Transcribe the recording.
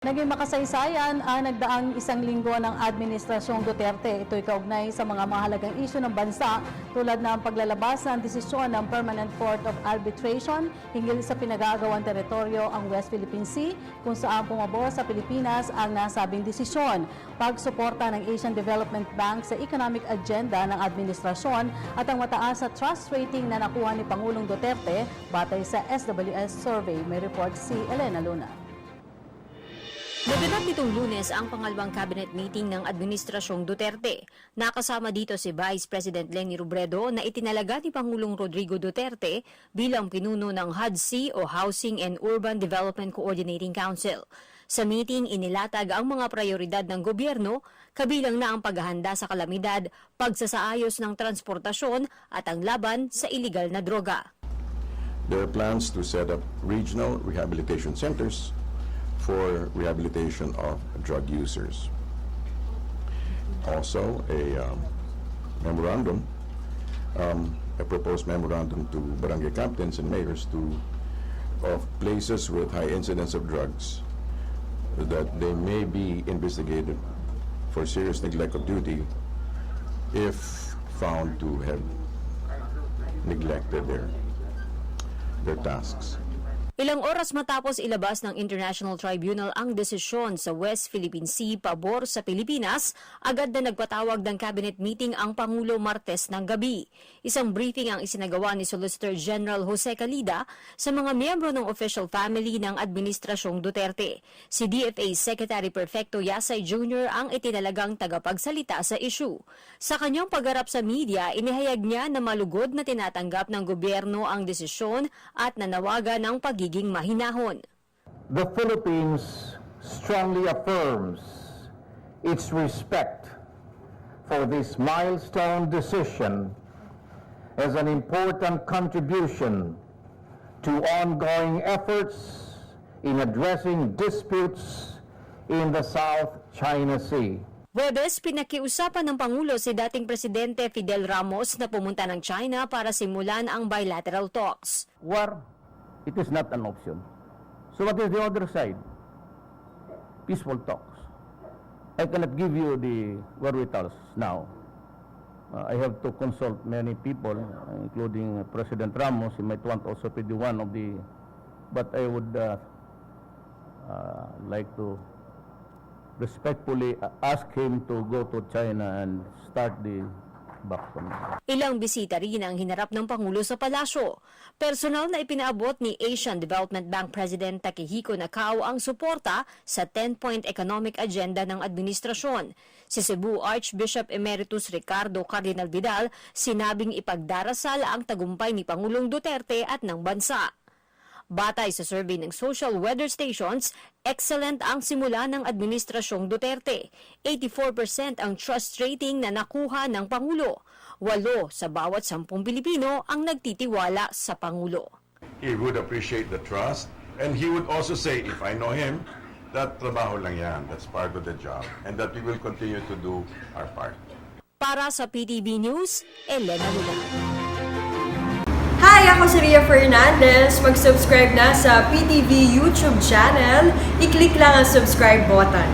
Naging makasaysayan ang nagdaang isang linggo ng Administrasyong Duterte. Ito'y kaugnay sa mga mahalagang isyu ng bansa tulad ng paglalabas ng desisyon ng Permanent Court of Arbitration hinggil sa pinag-aagawang teritoryo ang West Philippine Sea kung saan pumabor sa Pilipinas ang nasabing desisyon. Pagsuporta ng Asian Development Bank sa economic agenda ng administrasyon at ang mataas sa trust rating na nakuha ni Pangulong Duterte batay sa SWS survey. May report si Elena Luna. Naganap nitong Lunes ang pangalawang cabinet meeting ng Administrasyong Duterte. Nakasama dito si Vice President Leni Robredo na itinalaga ni Pangulong Rodrigo Duterte bilang pinuno ng HUD-C o Housing and Urban Development Coordinating Council. Sa meeting, inilatag ang mga prioridad ng gobyerno, kabilang na ang paghahanda sa kalamidad, pagsasaayos ng transportasyon at ang laban sa iligal na droga. There are plans to set up regional rehabilitation centers for rehabilitation of drug users. Also, a memorandum, a proposed memorandum to barangay captains and mayors of places with high incidence of drugs that they may be investigated for serious neglect of duty if found to have neglected their tasks. Ilang oras matapos ilabas ng International Tribunal ang desisyon sa West Philippine Sea pabor sa Pilipinas, agad na nagpatawag ng cabinet meeting ang Pangulo Martes ng gabi. Isang briefing ang isinagawa ni Solicitor General Jose Calida sa mga miyembro ng official family ng Administrasyong Duterte. Si DFA Secretary Perfecto Yasay Jr. ang itinalagang tagapagsalita sa issue. Sa kanyang pagharap sa media, inihayag niya na malugod na tinatanggap ng gobyerno ang desisyon at nanawagan ng pagiging mahinahon. The Philippines strongly affirms its respect for this milestone decision as an important contribution to ongoing efforts in addressing disputes in the South China Sea. Webes, pinakiusapan ng Pangulo si dating Presidente Fidel Ramos na pumunta ng China para simulan ang bilateral talks. War, it is not an option. So what is the other side? Peaceful talks. I cannot give you the wherewithals now. I have to consult many people, including President Ramos. He might want also to be one of the... But I would like to respectfully ask him to go to China and start the back from there. Ilang bisita rin ang hinarap ng Pangulo sa palasyo. Personal na ipinaabot ni Asian Development Bank President Takehiko Nakao ang suporta sa 10-point economic agenda ng administrasyon. Si Cebu Archbishop Emeritus Ricardo Cardinal Vidal sinabing ipagdarasal ang tagumpay ni Pangulong Duterte at ng bansa. Batay sa survey ng social weather stations, excellent ang simula ng Administrasyong Duterte. 84% ang trust rating na nakuha ng Pangulo. 8 sa bawat 10 Pilipino ang nagtitiwala sa Pangulo. He would appreciate the trust, and he would also say, if I know him, that trabaho lang yan, that's part of the job, and that we will continue to do our part. Para sa PTV News, Elena Luna. Hi! Ako si Ria Fernandez. Mag-subscribe na sa PTV YouTube channel. I-click lang ang subscribe button.